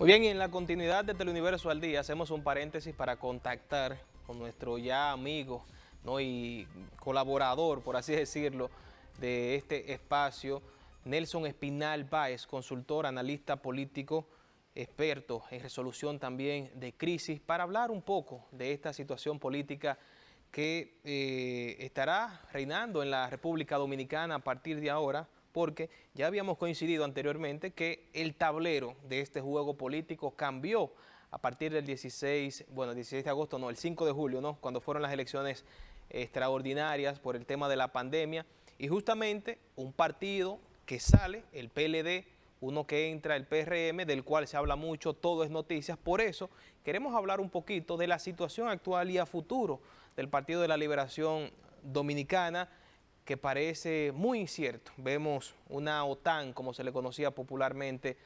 Muy bien, y en la continuidad de Teleuniverso al Día hacemos un paréntesis para contactar con nuestro ya amigo, ¿no?, y colaborador, por así decirlo, de este espacio, Nelson Espinal Báez, consultor, analista político, experto en resolución también de crisis, para hablar un poco de esta situación política que estará reinando en la República Dominicana a partir de ahora, porque ya habíamos coincidido anteriormente que el tablero de este juego político cambió a partir del 16, bueno, 16 de agosto, no, el 5 de julio, ¿no?, cuando fueron las elecciones extraordinarias por el tema de la pandemia, y justamente un partido que sale, el PLD, uno que entra, el PRM, del cual se habla mucho, todo es noticias. Por eso queremos hablar un poquito de la situación actual y a futuro del Partido de la Liberación Dominicana, que parece muy incierto. Vemos una OTAN, como se le conocía popularmente,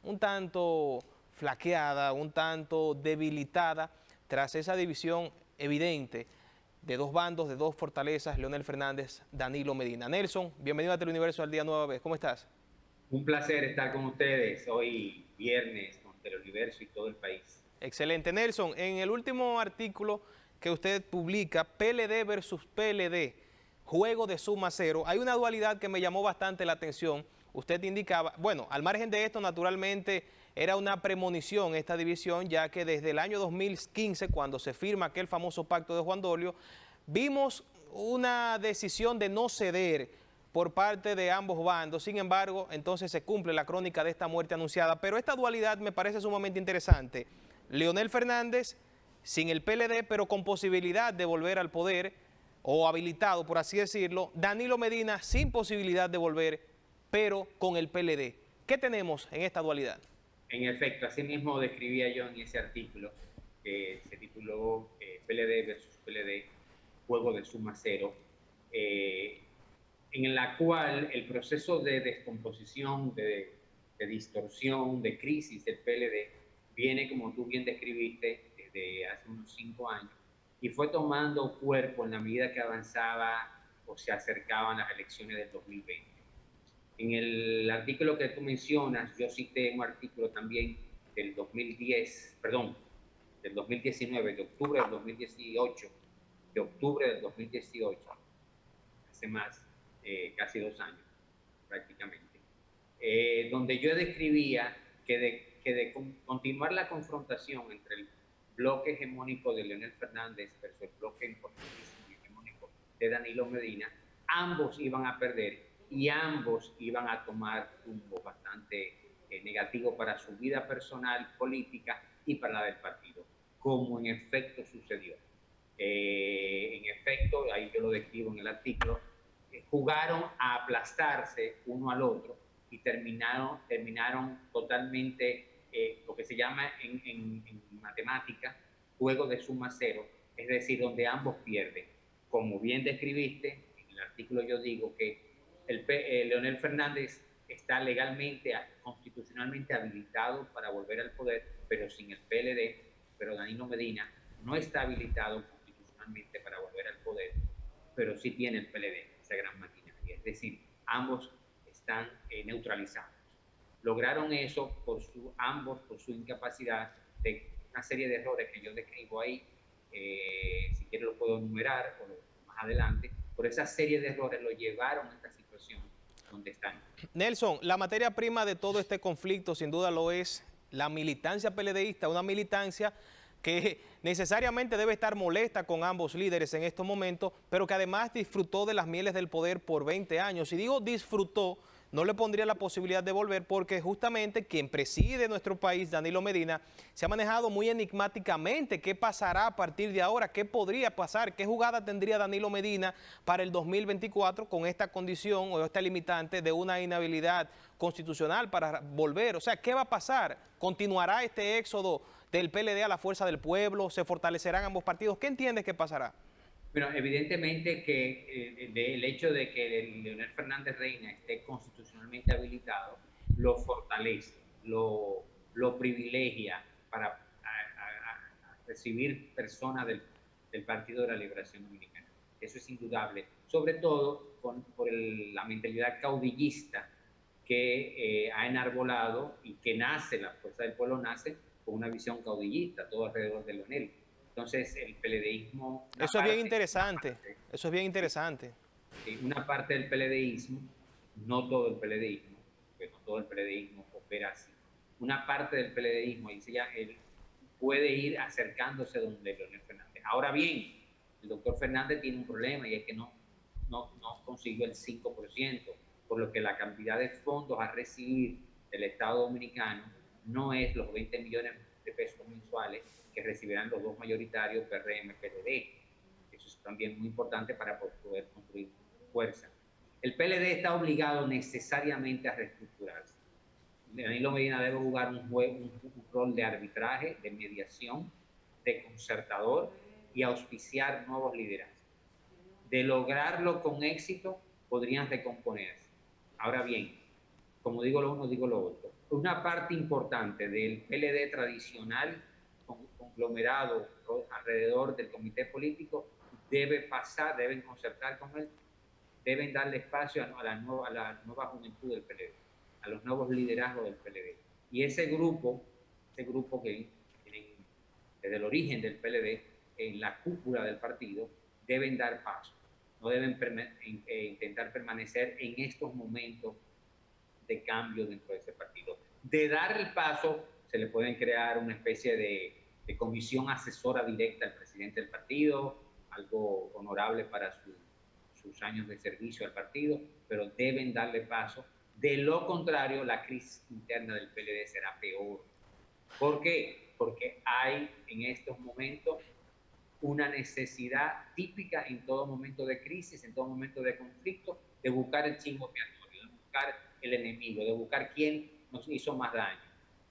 un tanto flaqueada, un tanto debilitada, tras esa división evidente de dos bandos, de dos fortalezas, Leonel Fernández, Danilo Medina. Nelson, bienvenido a Teleuniverso al Día nueva vez. ¿Cómo estás? Un placer estar con ustedes hoy viernes con Teleuniverso y todo el país. Excelente. Nelson, en el último artículo que usted publica, PLD versus PLD, juego de suma cero, hay una dualidad que me llamó bastante la atención. Usted indicaba, bueno, al margen de esto, naturalmente, era una premonición esta división, ya que desde el año 2015, cuando se firma aquel famoso pacto de Juan Dolio, vimos una decisión de no ceder por parte de ambos bandos. Sin embargo, entonces se cumple la crónica de esta muerte anunciada. Pero esta dualidad me parece sumamente interesante. Leonel Fernández sin el PLD, pero con posibilidad de volver al poder, o habilitado, por así decirlo. Danilo Medina sin posibilidad de volver, pero con el PLD. ¿Qué tenemos en esta dualidad? En efecto, así mismo describía yo en ese artículo que se tituló PLD versus PLD, juego de suma cero, eh, en la cual el proceso de descomposición, de distorsión, de crisis del PLD viene, como tú bien describiste, desde hace unos 5 años y fue tomando cuerpo en la medida que avanzaba o se acercaban las elecciones del 2020. En el artículo que tú mencionas, yo cité un artículo también del 2010, perdón, del 2019, de octubre del 2018, de octubre del 2018, hace más, casi 2 años prácticamente, donde yo describía que de continuar la confrontación entre el bloque hegemónico de Leonel Fernández versus el bloque importantísimo y hegemónico de Danilo Medina, ambos iban a perder y ambos iban a tomar rumbo bastante negativo para su vida personal, política y para la del partido, como en efecto sucedió. En efecto, ahí yo lo describo en el artículo, jugaron a aplastarse uno al otro y terminaron totalmente lo que se llama en matemática juego de suma cero, es decir, donde ambos pierden. Como bien describiste, en el artículo yo digo que Leonel Fernández está legalmente, constitucionalmente habilitado para volver al poder, pero sin el PLD, pero Danilo Medina no está habilitado constitucionalmente para volver al poder, pero sí tiene el PLD, esa gran maquinaria. Es decir, ambos están neutralizados. Lograron eso ambos por su incapacidad de una serie de errores que yo describo ahí, si quieres lo puedo enumerar o más adelante, por esa serie de errores lo llevaron a esta situación donde están. Nelson, la materia prima de todo este conflicto sin duda lo es la militancia PLDista, una militancia que necesariamente debe estar molesta con ambos líderes en estos momentos, pero que además disfrutó de las mieles del poder por 20 años. Y digo disfrutó, no le pondría la posibilidad de volver, porque justamente quien preside nuestro país, Danilo Medina, se ha manejado muy enigmáticamente. ¿Qué pasará a partir de ahora? ¿Qué podría pasar? ¿Qué jugada tendría Danilo Medina para el 2024 con esta condición o esta limitante de una inhabilidad constitucional para volver? O sea, ¿qué va a pasar? ¿Continuará este éxodo del PLD a la fuerza del pueblo? ¿Se fortalecerán ambos partidos? ¿Qué entiendes que pasará? Bueno, evidentemente que el hecho de que Leonel Fernández Reina esté constitucionalmente habilitado lo fortalece, lo privilegia para recibir personas del Partido de la Liberación Dominicana. Eso es indudable, sobre todo por la mentalidad caudillista que ha enarbolado y que nace, la Fuerza del Pueblo nace con una visión caudillista, todo alrededor de Leonel. Entonces, el PLDismo... Eso es bien interesante, eso es bien interesante. Sí, una parte del PLDismo, no todo el PLDismo, porque no todo el PLDismo opera así. Una parte del PLDismo, y ya él puede ir acercándose donde Leonel Fernández. Ahora bien, el doctor Fernández tiene un problema y es que no consiguió el 5%, por lo que la cantidad de fondos a recibir del Estado Dominicano no es los 20 millones de pesos mensuales que recibirán los dos mayoritarios, PRM y PLD. Eso es también muy importante para poder construir fuerza. El PLD está obligado necesariamente a reestructurarse. Danilo Medina debe jugar un rol de arbitraje, de mediación, de concertador y auspiciar nuevos liderazgos. De lograrlo con éxito, podrían recomponerse. Ahora bien, como digo lo uno, digo lo otro. Una parte importante del PLD tradicional, conglomerado alrededor del comité político, deben concertar con él, deben darle espacio a la nueva juventud del PLD, a los nuevos liderazgos del PLD. Y ese grupo que tienen desde el origen del PLD, en la cúpula del partido, deben dar paso. No deben intentar permanecer en estos momentos de cambio dentro de ese partido. De dar el paso, se le pueden crear una especie de comisión asesora directa al presidente del partido, algo honorable para sus años de servicio al partido, pero deben darle paso. De lo contrario, la crisis interna del PLD será peor. ¿Por qué? Porque hay en estos momentos una necesidad típica en todo momento de crisis, en todo momento de conflicto, de buscar el chivo expiatorio, de buscar el enemigo, de buscar quién nos hizo más daño.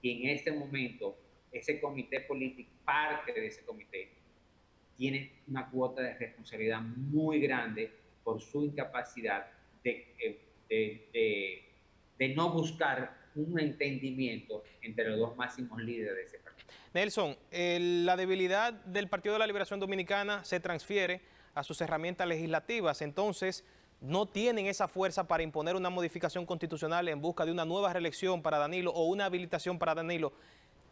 Y en este momento, ese comité político, parte de ese comité, tiene una cuota de responsabilidad muy grande por su incapacidad de no buscar un entendimiento entre los dos máximos líderes de ese partido. Nelson, la debilidad del Partido de la Liberación Dominicana se transfiere a sus herramientas legislativas, entonces no tienen esa fuerza para imponer una modificación constitucional en busca de una nueva reelección para Danilo o una habilitación para Danilo.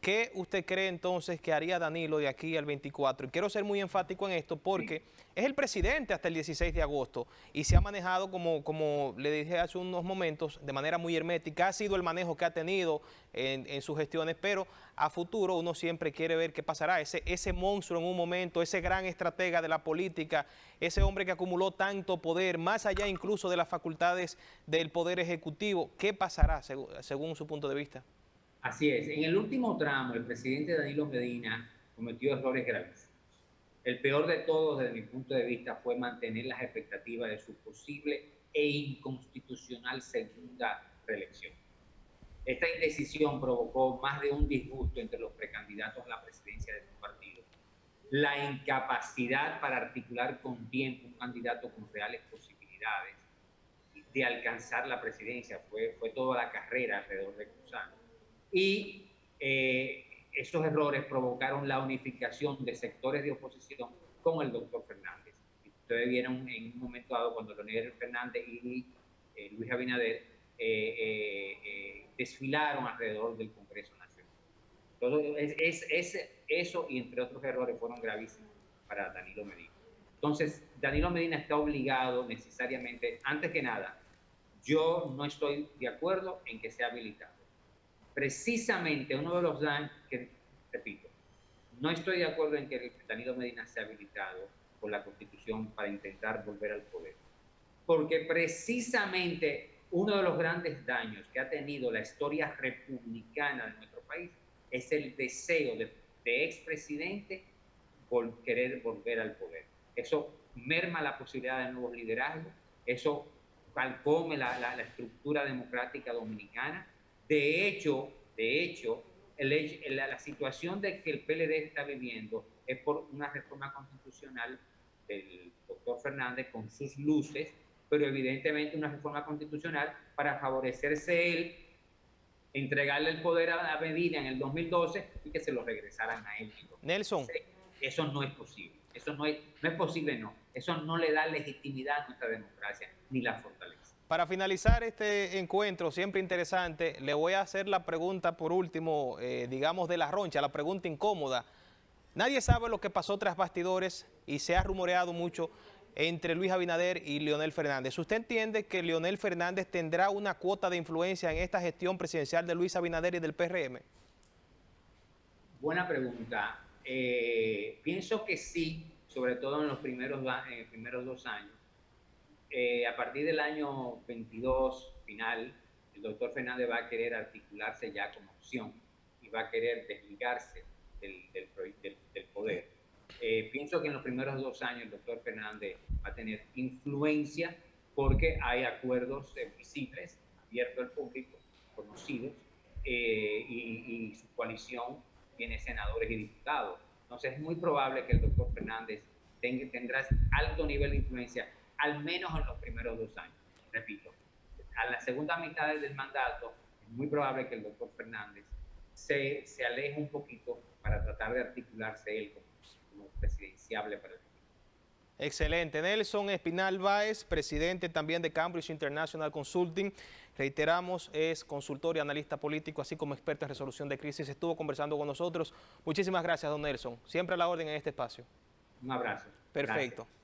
¿Qué usted cree entonces que haría Danilo de aquí al 24? Y quiero ser muy enfático en esto porque es el presidente hasta el 16 de agosto y se ha manejado, como le dije hace unos momentos, de manera muy hermética. Ha sido el manejo que ha tenido en sus gestiones, pero a futuro uno siempre quiere ver qué pasará. Ese monstruo en un momento, ese gran estratega de la política, ese hombre que acumuló tanto poder, más allá incluso de las facultades del Poder Ejecutivo, ¿qué pasará según su punto de vista? Así es. En el último tramo, el presidente Danilo Medina cometió errores gravísimos. El peor de todos, desde mi punto de vista, fue mantener las expectativas de su posible e inconstitucional segunda reelección. Esta indecisión provocó más de un disgusto entre los precandidatos a la presidencia de su partido. La incapacidad para articular con tiempo un candidato con reales posibilidades de alcanzar la presidencia. Fue toda la carrera alrededor de Cruzano. Y esos errores provocaron la unificación de sectores de oposición con el doctor Fernández. Ustedes vieron en un momento dado cuando Leonel Fernández y Luis Abinader desfilaron alrededor del Congreso Nacional. Entonces, eso y entre otros errores fueron gravísimos para Danilo Medina. Entonces, Danilo Medina está obligado necesariamente, antes que nada, yo no estoy de acuerdo en que sea habilitado. Precisamente uno de los daños que, repito, no estoy de acuerdo en que Danilo Medina sea habilitado por la Constitución para intentar volver al poder. Porque precisamente uno de los grandes daños que ha tenido la historia republicana de nuestro país es el deseo de expresidente por querer volver al poder. Eso merma la posibilidad de nuevos liderazgos, eso calcome la estructura democrática dominicana. De hecho, la situación de que el PLD está viviendo es por una reforma constitucional del doctor Fernández con sus luces, pero evidentemente una reforma constitucional para favorecerse él, entregarle el poder a Medina en el 2012 y que se lo regresaran a él. Nelson. Eso no es posible. Eso no es posible, no. Eso no le da legitimidad a nuestra democracia ni la fortaleza. Para finalizar este encuentro, siempre interesante, le voy a hacer la pregunta por último, digamos de la roncha, la pregunta incómoda. Nadie sabe lo que pasó tras bastidores y se ha rumoreado mucho entre Luis Abinader y Leonel Fernández. ¿Usted entiende que Leonel Fernández tendrá una cuota de influencia en esta gestión presidencial de Luis Abinader y del PRM? Buena pregunta. Pienso que sí, sobre todo en los primeros 2 años. A partir del año 22 final, el doctor Fernández va a querer articularse ya como opción y va a querer desligarse del poder. Pienso que en los primeros 2 años el doctor Fernández va a tener influencia porque hay acuerdos visibles, abiertos al público, conocidos, y su coalición tiene senadores y diputados. Entonces es muy probable que el doctor Fernández tendrá alto nivel de influencia, al menos en los primeros 2 años. Repito, a la segunda mitad del mandato es muy probable que el doctor Fernández se aleje un poquito para tratar de articularse él como presidenciable para el futuro. Excelente. Nelson Espinal Báez, presidente también de Cambridge International Consulting. Reiteramos, es consultor y analista político, así como experto en resolución de crisis. Estuvo conversando con nosotros. Muchísimas gracias, don Nelson. Siempre a la orden en este espacio. Un abrazo. Perfecto. Gracias.